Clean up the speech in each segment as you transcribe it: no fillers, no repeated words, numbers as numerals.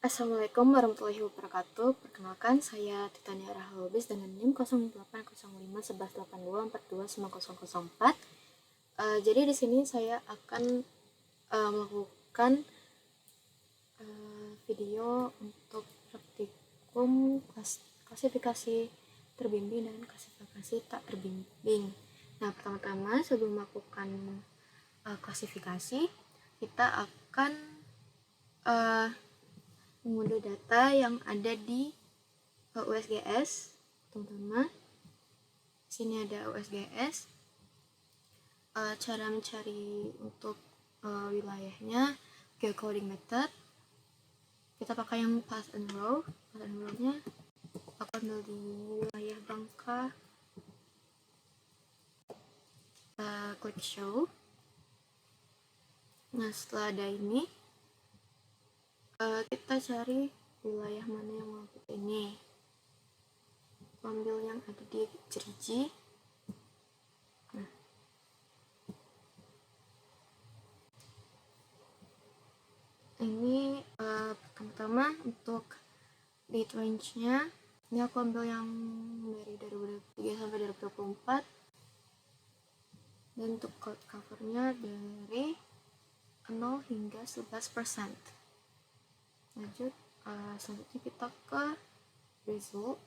Assalamualaikum warahmatullahi wabarakatuh. Perkenalkan, saya Titania Rahalubis dengan NIM 08051182429004. Jadi di sini saya akan melakukan video untuk praktikum klasifikasi terbimbing dan klasifikasi tak terbimbing. Nah, pertama-tama sebelum melakukan klasifikasi, kita akan mengunduh data yang ada di USGS. Teman-teman, sini ada USGS. Cara mencari untuk wilayahnya geocoding method. Kita pakai yang path and row. Path and row-nya aku ambil di wilayah Bangka. Klik show. Nah, setelah ada ini, kita cari wilayah mana yang mampu ini. Ambil yang ada di Jeriji. Nah, ini pertama-tama untuk date range-nya, ini aku ambil yang dari 2023 sampai 2024, dan untuk cloud cover-nya dari 0 hingga 11%. Lanjut, selanjutnya kita ke result.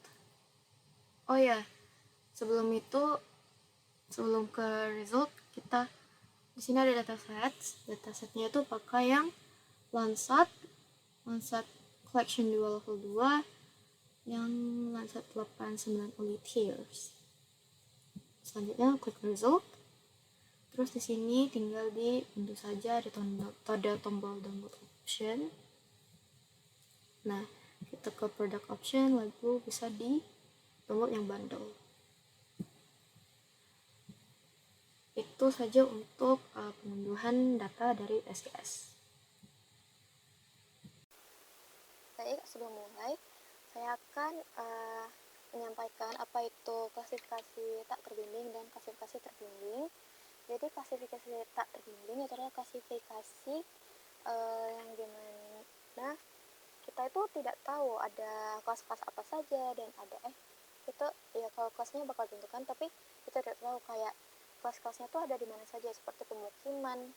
Oh ya, sebelum ke result, kita di sini ada dataset. Datasetnya itu pakai yang Landsat collection 2 level 2 yang Landsat 89 only tiers. Selanjutnya klik result. Terus di sini tinggal diunduh saja, ada tombol download option. Nah, kita ke product option, lalu bisa di download yang bundle. Itu saja untuk pengunduhan data dari SGS. Baik, sebelum mulai, saya akan menyampaikan apa itu klasifikasi tak terbimbing dan klasifikasi terbimbing. Jadi klasifikasi tak terbimbing itu adalah klasifikasi yang dimana kita itu tidak tahu ada kelas-kelas apa saja, dan ada itu ya kalau kelasnya bakal tentukan, tapi kita tidak tahu kayak kelas-kelasnya itu ada di mana saja, seperti pemukiman,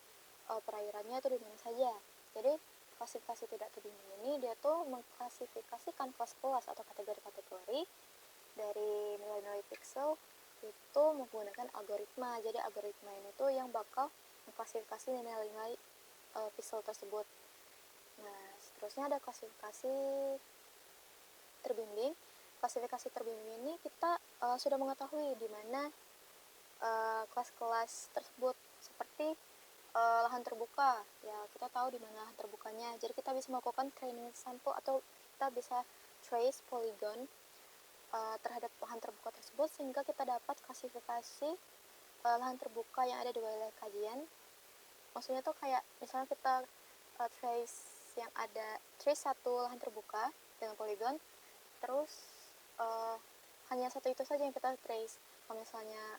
perairannya itu di mana saja. Jadi klasifikasi tidak terbimbing ini dia tuh mengklasifikasikan kelas-kelas atau kategori-kategori dari nilai-nilai pixel itu menggunakan algoritma. Jadi algoritma ini tuh yang bakal mengklasifikasi nilai-nilai pixel tersebut. Nah, seterusnya ada klasifikasi terbimbing. Klasifikasi terbimbing ini kita sudah mengetahui di mana kelas-kelas tersebut, seperti lahan terbuka. Ya, kita tahu di mana lahan terbukanya. Jadi kita bisa melakukan training sample atau kita bisa trace polygon terhadap lahan terbuka tersebut, sehingga kita dapat klasifikasi lahan terbuka yang ada di wilayah kajian. Maksudnya tuh kayak misalnya kita trace satu lahan terbuka dengan polygon, terus hanya satu itu saja yang kita trace. Kalau misalnya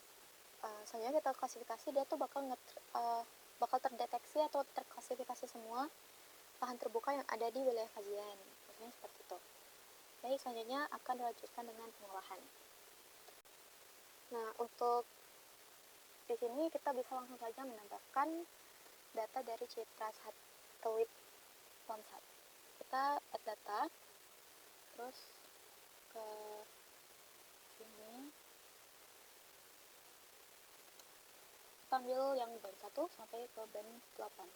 selanjutnya kita klasifikasi, dia tuh bakal terdeteksi atau terklasifikasi semua lahan terbuka yang ada di wilayah kajian. Maksudnya seperti itu. Baik, selanjutnya akan dilanjutkan dengan pengolahan. Nah, untuk di sini kita bisa langsung saja menambahkan data dari citra satelit Landsat. Kita add data, terus ke sini kita ambil yang band 1 sampai ke band 8.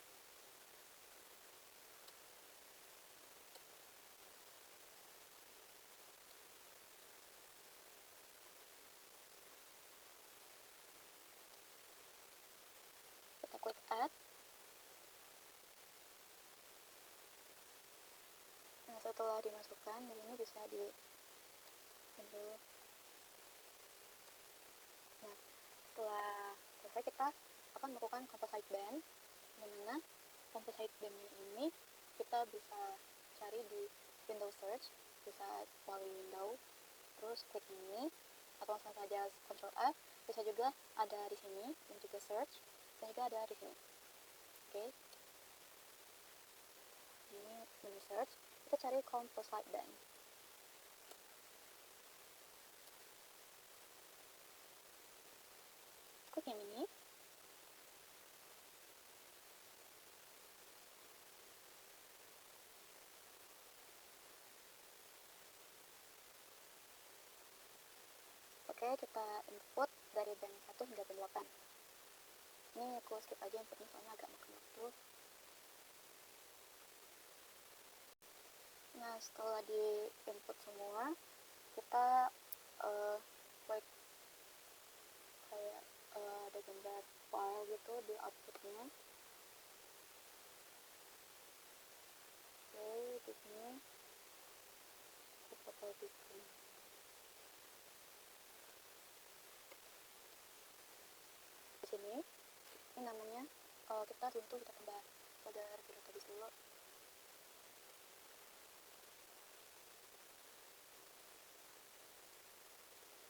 Kita klik add. Nah, setelah dimasukkan, dari ini bisa diambil. Nah, setelah selesai, kita akan melakukan composite band, dimana composite bandnya ini kita bisa cari di window search, bisa melalui window, terus klik ini, atau langsung saja Ctrl F. Bisa juga ada di sini dan juga search, dan juga ada di sini. Oke, ini menu search. kita cari composite band. Klik yang ini. Oke, kita input dari band 1 hingga band 8. Ini aku skip aja inputnya soalnya agak makan waktu. Nah, setelah di input semua, kita klik kayak ada gambar file gitu di outputnya. Oke, di sini kita bakal bikin di sini. Ini namanya kita tentu kita tambah folder database dulu.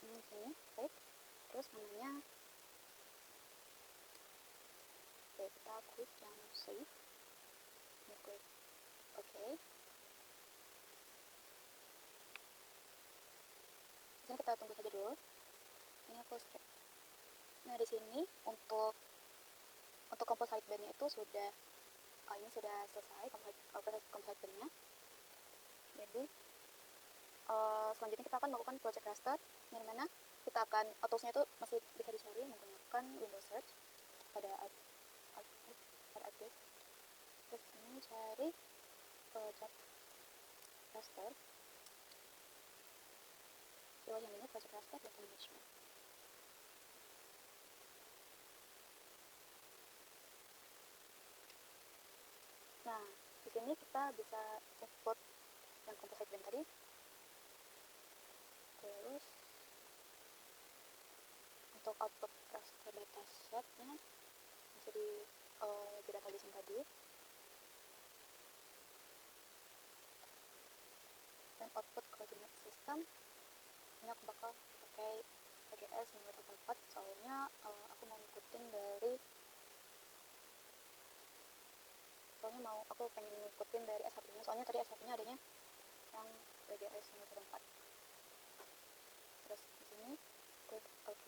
Ini sini, klik. Terus namanya, oke, kita klik yang save. Ini klik oke. Di sini kita tunggu saja dulu. Ini aku skip. Nah, di sini untuk composite band-nya itu sudah ini sudah selesai composite band-nya. Jadi selanjutnya kita akan melakukan project raster, yang mana kita akan toolsnya itu masih bisa dicari menggunakan Windows Search pada update. Terus ini cari project raster. Pilih yang ini, project raster data management. Nah, di sini kita bisa import yang composite band tadi. Terus untuk output raster dataset-nya masih di database yang tadi. Dan output coordinate system, ini aku bakal pakai PGS 984 soalnya aku mau ngikutin dari aku pengen ngikutin dari S1-nya, soalnya tadi S1-nya adanya yang PGS 984. Terus di sini klik OK.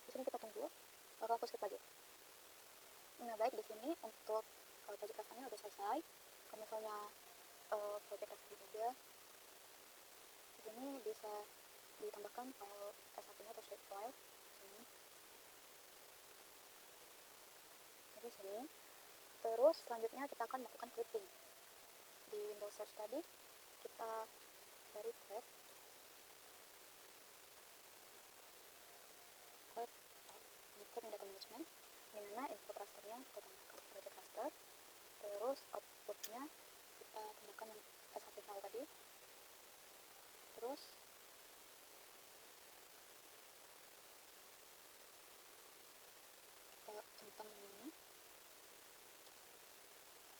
Di sini kita tunggu, lalu aku skip lagi. Nah, baik, di sini untuk project rasternya udah selesai. Kalau misalnya project raster juga, di sini bisa ditambahkan file S1-nya atau shape file. Di sini. Terus selanjutnya kita akan melakukan clipping. Di Windows Search tadi kita cari tab input data management, dimana input rasternya kita tambahkan project raster. Terus outputnya kita tambahkan yang S1 file tadi. Terus kita centang ini.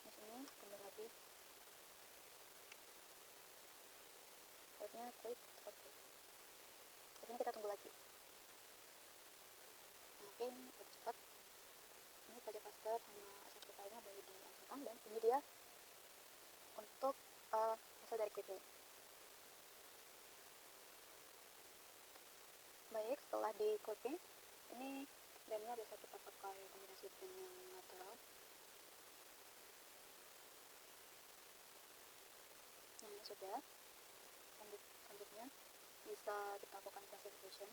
Di sini kembali lagi. Outputnya klik OK. Di sini kita tunggu lagi. Oke, ini lebih cepat. Ini project raster sama S1 filenya boleh diancangkan, dan ini dia untuk hasil dari clipping. Baik, setelah di clipping, ini bandnya bisa kita pakai kombinasi band yang natural. Nah, ini sudah. Selanjutnya bisa kita lakukan classification.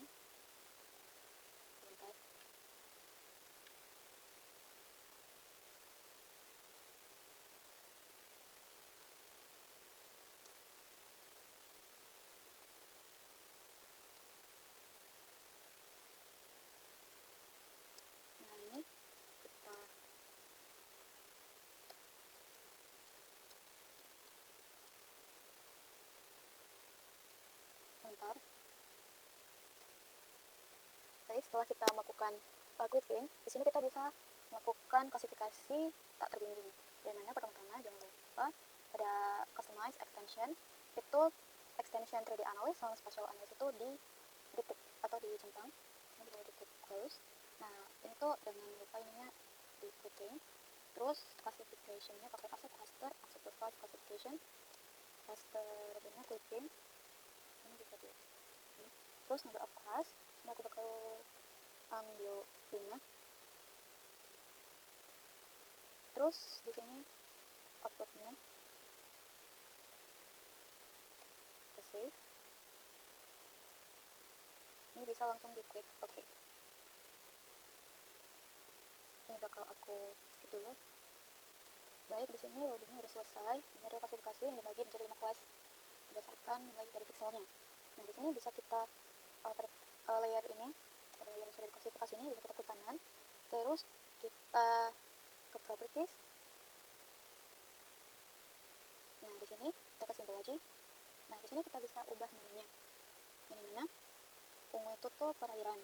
Bentar. Nah, ini kita bentar. Jadi setelah kita melakukan clipping, di sini kita bisa melakukan klasifikasi tak terbimbing. Di mana pertama-tama jangan lupa ada customize extension, itu extension 3D analysis sama spatial analysis itu di titik atau di centang. Ini boleh di titik close. Nah ini tuh dengan lupa ininya di clicking. Terus classification-nya pakai asset cluster, asset profile classification, cluster ini clicking. Ini bisa di ini. Terus number of class, ini aku bakal ambil 5. Terus di sini outputnya kita save. Ini bisa langsung diklik oke. Ini bakal aku skip dulu. Baik, di sini loadingnya udah selesai. Ini ada klasifikasi yang dibagi menjadi 5 kelas berdasarkan nilai dari pixelnya. Nah di sini bisa kita layer ini, layer yang sudah diklasifikasi ini bisa kita klik kanan. Terus kita ke properties. Nah di sini kita ke symbology. Nah di sini kita bisa ubah namanya. Ini mana? Ungu itu tuh perairan.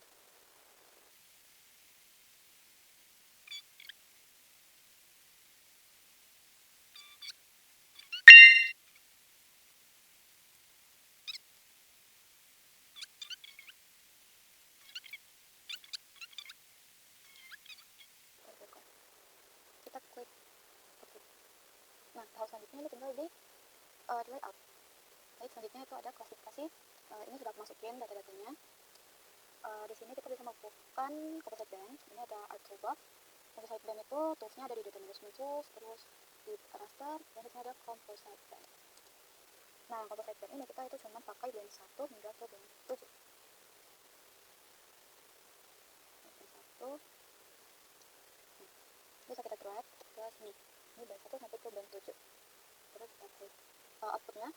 Kita klik oke. Nah tahap selanjutnya ini tinggal di layout. Baik, selanjutnya itu ada klasifikasi. Ini sudah aku masukin data-datanya. Di sini kita bisa melakukan composite band. Ini ada art toolbox. Composite band itu toolsnya ada di data management tools, terus di raster, dan di sini ada composite band. Nah composite band ini kita itu cuma pakai band 1 hingga ke band 7. Band 1 bisa kita drag ke sini. Ini band 1 sampai ke band 7. Terus kita klik outputnya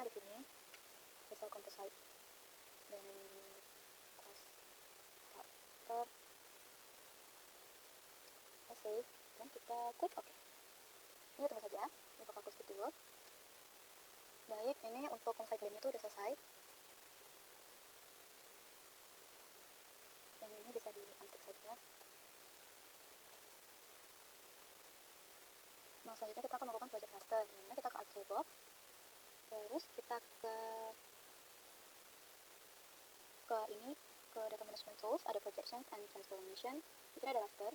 di sini bisa composite dan cluster. Kita save dan kita klik oke. Ini tunggu saja, ini bakal aku skip dulu. Baik, ini untuk composite band itu udah selesai. Yang ini bisa di untick saja. Nah selanjutnya kita akan melakukan project raster. Nah, kita ke art toolbox. Terus kita ke ini, ke data management tools, ada projections and transformation. Di sini ada raster,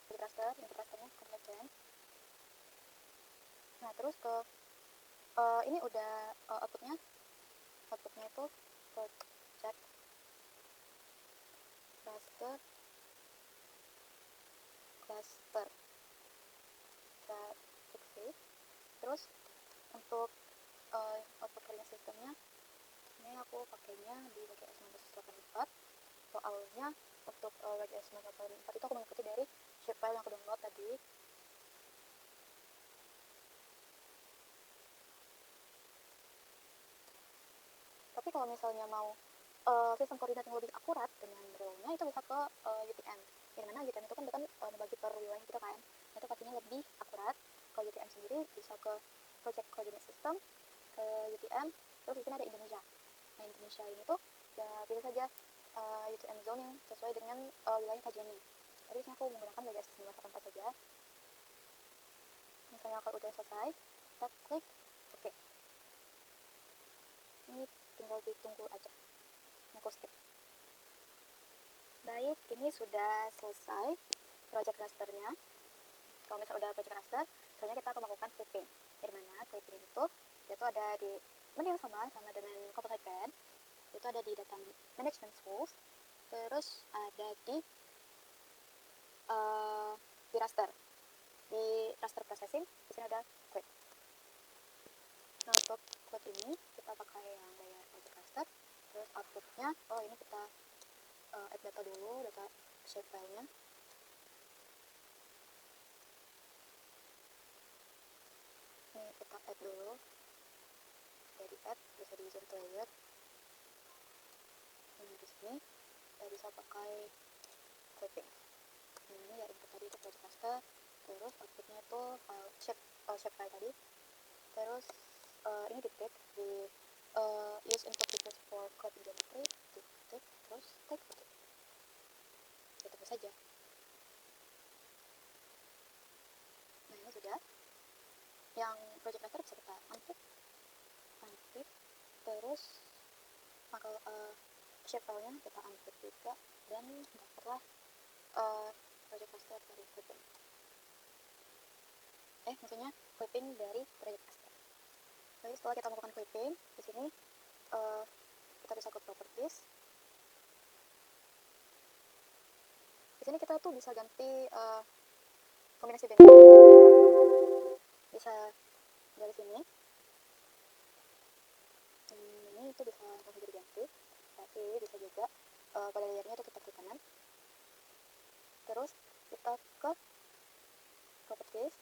project raster, untuk rasternya composite band. Nah terus ke ini udah outputnya itu project raster cluster. Kita klik save. Terus untuk output coordinate systemnya ini aku pakainya di WGS 1984. Soalnya untuk WGS 1984 itu aku mengikuti dari shapefile yang aku download tadi. Tapi kalau misalnya mau sistem koordinat yang lebih akurat dengan role-nya itu bisa ke UTM. Di mana UTM itu kan bukan membagi per wilayah gitu kan. Itu pastinya lebih akurat. Kalau UTM sendiri bisa ke Project Coordinate System, ke UTM, terus di sini ada Indonesia. Nah Indonesia ini tuh ya pilih saja UTM zone yang sesuai dengan wilayah kajiannya. Tapi disini aku menggunakan WGS 1984 saja. Misalnya kalau udah selesai, kita klik oke. Ini tinggal ditunggu aja. Aku skip. Baik, ini sudah selesai project rasternya. Kalau misalnya udah project raster, selanjutnya kita akan melakukan clipping. Dari mana clipping itu? Itu ada di menu yang sama dengan composite band. Itu ada di data management tools. Terus ada di raster. Di raster processing, di sini ada clip. Nah, untuk clip ini kita pakai yang layer project raster. Terus outputnya, ini kita add data dulu, data shapefile-nya. Ini kita add dulu. Dari add bisa di zoom to layer. Ini di sini kita bisa pakai clipping. Ini ya input tadi itu project raster. Terus outputnya itu file shapefile tadi. Terus ini diklik di use input features for code in geometry, diklik terus klik oke. Ya tunggu saja. Nah ini sudah. Yang project raster bisa kita untick, terus shapefile-nya kita untick juga dan dapatlah project raster dari clipping. Maksudnya clipping dari project raster. Jadi setelah kita melakukan clipping, di sini kita bisa ke properties. Di sini kita tuh bisa ganti kombinasi band, bisa dari sini. Ini itu bisa langsung diganti, tapi bisa juga pada layernya itu kita klik kanan, terus kita ke properties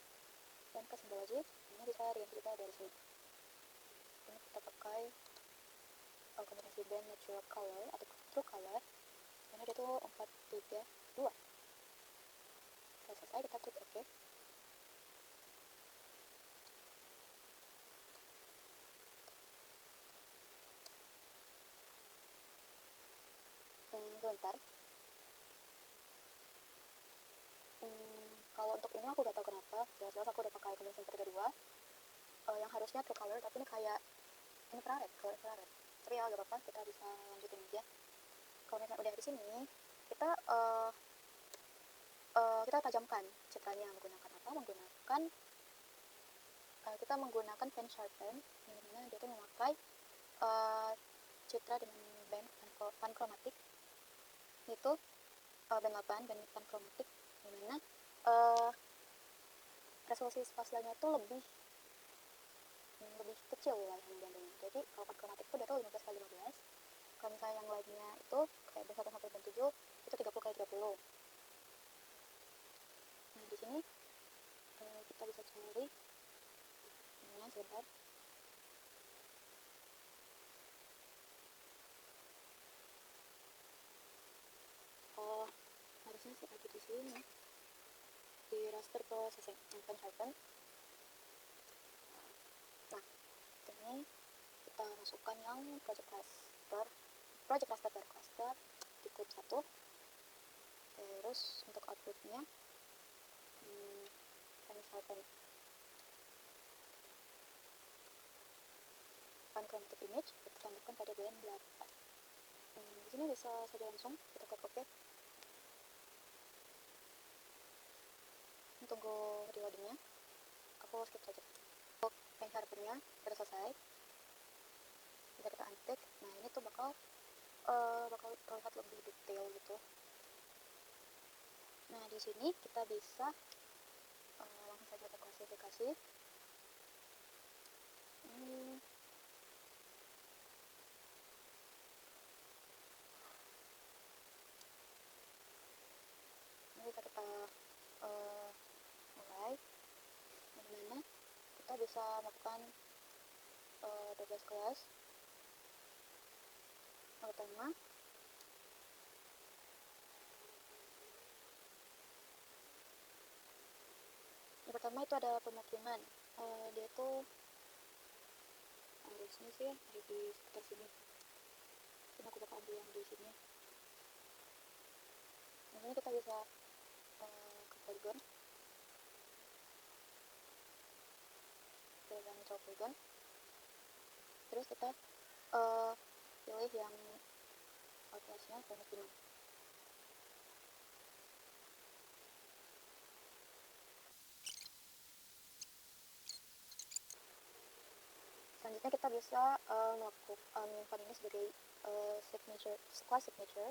dan ke symbology. Ini bisa diganti kita dari sini. Ini kita pakai kombinasi band natural color atau true color. Ini dia tuh 4, 3, 2. Setelah selesai kita klik OK. Sebentar. Kalau untuk ini aku gak tahu kenapa, jelas-jelas aku udah pakai kombinasi seperti kedua, yang harusnya true color, tapi ini kayak infrared, color infrared. Tapi ya gak apa-apa, kita bisa lanjutin aja. Kalau misalnya udah di sini, kita kita tajamkan citranya menggunakan apa? Kita menggunakan pen sharpen, yang dimana dia tuh memakai citra dengan band panchromatic, itu band 8, band panchromatic, dimana resolusi spasialnya itu lebih kecil wilayahnya bandingnya. Jadi kalau panchromatic itu dia tuh 15x15. Kalau misalnya yang lainnya itu kayak band 1 sampai band 7 itu 30x30. Nah di sini kita bisa cari ini sebentar. Harusnya sih ada di sini, di raster processing pen sharpen. Nah ini kita masukkan yang project raster per cluster di clip 1. Terus untuk outputnya pen sharpen panchromatic image kita tambahkan pada band 8. Di sini bisa saja langsung kita klik OK. Tunggu reloadingnya, aku skip saja. Untuk pen sharpennya sudah selesai, bisa kita untick. Nah ini tuh bakal terlihat lebih detail gitu. Nah di sini kita bisa langsung saja ke klasifikasi. Ini bisa kita mulai, dimana kita bisa melakukan 12 kelas. Pertama, itu ada pemukiman. Dia tuh harusnya sih ada di sekitar sini. Cuma aku bakal ambil yang di sini. Ini kita bisa ke polygon, pilih yang polygon, terus kita pilih yang outlasnya pemukiman. Selanjutnya kita bisa menyimpan ini sebagai class signature,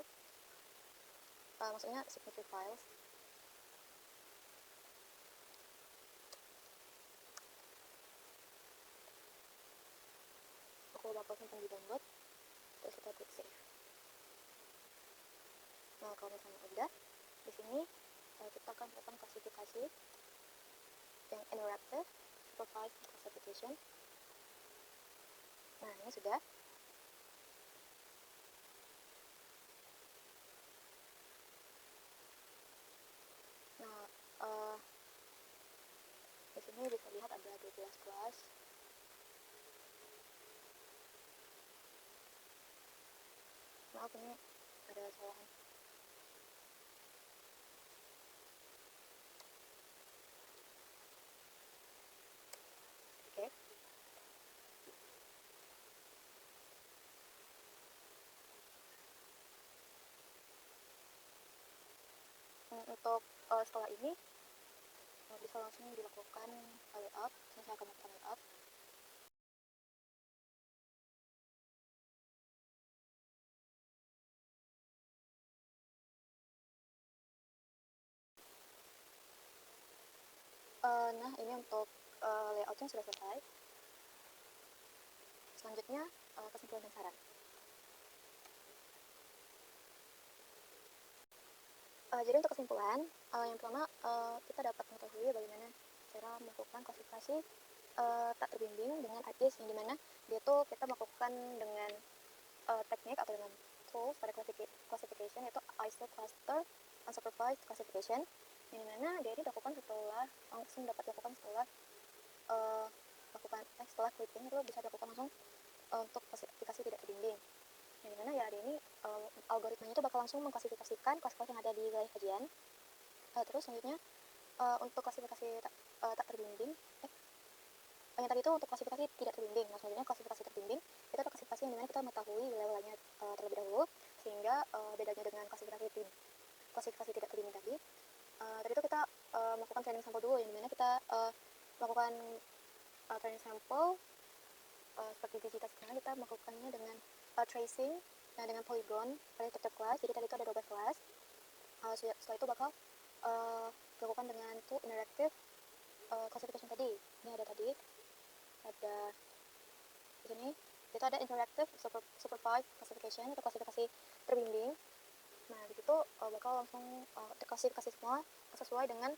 maksudnya signature files. Aku bakal simpan di download, terus kita klik save. Nah kalau misalnya udah, di sini kita akan melakukan klasifikasi yang interactive, supervised classification. Nah ini sudah. Nah di sini bisa lihat ada 12 kelas. Maaf ini ada kesalahan. Oke. Untuk setelah ini bisa langsung dilakukan layout. Saya akan melakukan layout. Nah, ini untuk layoutnya sudah selesai. Selanjutnya kesimpulan dan saran. Jadi untuk kesimpulan, yang pertama kita dapat mengetahui bagaimana cara melakukan klasifikasi tak terbimbing dengan AIS, yang dimana dia tuh kita melakukan dengan teknik atau dengan tools pada classification, yaitu ISO cluster unsupervised classification, yang dimana dia ini dilakukan setelah langsung dapat dilakukan setelah setelah clipping itu bisa dilakukan langsung untuk klasifikasi tidak terbimbing, yang dimana ya hari ini algoritmanya itu bakal langsung mengklasifikasikan kelas-kelas yang ada di wilayah kajian. Terus selanjutnya untuk klasifikasi tak terbimbing, yang tadi itu untuk klasifikasi tidak terbimbing. Nah, selanjutnya klasifikasi terbimbing itu adalah klasifikasi yang dimana kita mengetahui wilayah-wilayahnya terlebih dahulu, sehingga bedanya dengan klasifikasi tidak terbimbing tadi. Tadi itu kita melakukan training sample dulu, yang dimana kita melakukan training sample seperti biji tas, karena kita melakukannya dengan tracing, nah dengan polygon pada tiap kelas. Jadi tadi itu ada 12 kelas. Setelah itu bakal dilakukan dengan tool interactive classification tadi. Ini ada tadi, ada di sini itu ada interactive supervised classification atau klasifikasi terbimbing. Nah di situ bakal langsung terklasifikasi semua sesuai dengan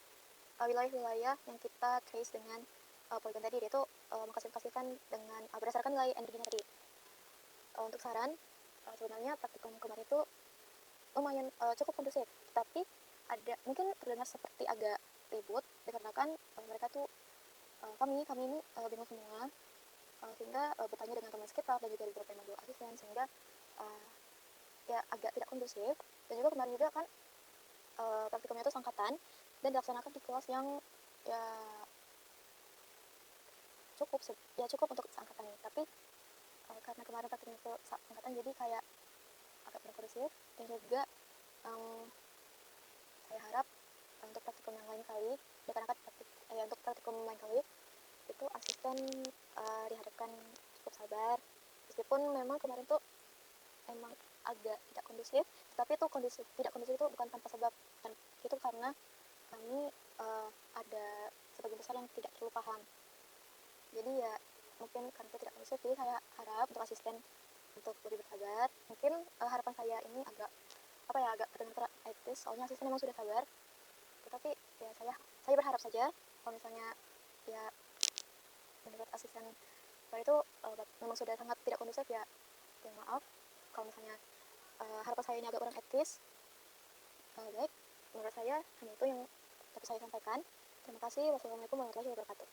wilayah-wilayah yang kita trace dengan polygon tadi, yaitu mengklasifikasikan dengan berdasarkan nilai energinya tadi. Untuk saran, sebenarnya praktikum kemarin itu lumayan cukup kondusif, tapi ada mungkin terdengar seperti agak ribut dikarenakan mereka tuh kami ini bingung semua, sehingga bertanya dengan teman sekitar dan juga beberapa yang membawa asisten, sehingga ya agak tidak kondusif. Dan juga kemarin juga kan praktikumnya itu sangkatan dan dilaksanakan di kelas yang ya cukup untuk seangkatan, tapi karena kemarin praktikumnya itu sangkatan jadi kayak agak kurang kondusif. Dan juga saya harap untuk praktikum yang lain kali, dikarenakan untuk praktikum lain kali itu asisten diharapkan cukup sabar, meskipun memang kemarin tuh emang agak tidak kondusif, tapi itu tidak kondusif itu bukan tanpa sebab, dan itu karena kami ada sebagian besar yang tidak terlalu paham. Jadi ya mungkin karena itu tidak kondusif, jadi saya harap untuk asisten untuk lebih bersabar. Mungkin harapan saya ini agak agak terdengar etis, soalnya asisten memang sudah sabar, tetapi ya saya berharap saja kalau misalnya ya menurut asisten kalau itu memang sudah sangat tidak kondusif, ya maaf kalau misalnya harapan saya ini agak kurang etis. Baik, menurut saya hanya itu yang dapat saya sampaikan. Terima kasih. Wassalamualaikum warahmatullahi wabarakatuh.